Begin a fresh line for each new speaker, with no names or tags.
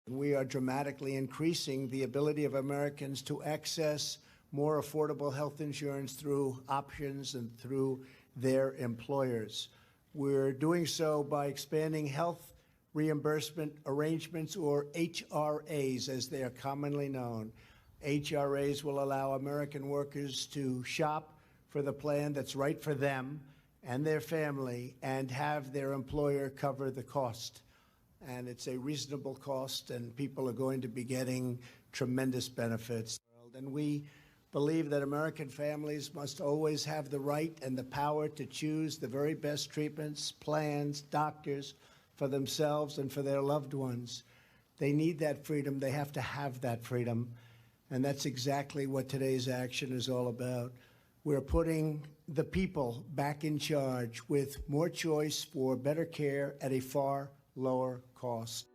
We are dramatically increasing the ability of Americans to access more affordable health insurance through options and through their employers. We're doing so by expanding health reimbursement arrangements, or HRAs as they are commonly known. HRAs will allow American workers to shop for the plan that's right for them and their family and have their employer cover the cost. And it's a reasonable cost, and people are going to be getting tremendous benefits. And we believe that American families must always have the right and the power to choose the very best treatments, plans, doctors for themselves and for their loved ones. They need that freedom. They have to have that freedom. And that's exactly what today's action is all about. We're putting the people back in charge with more choice for better care at a far lower cost.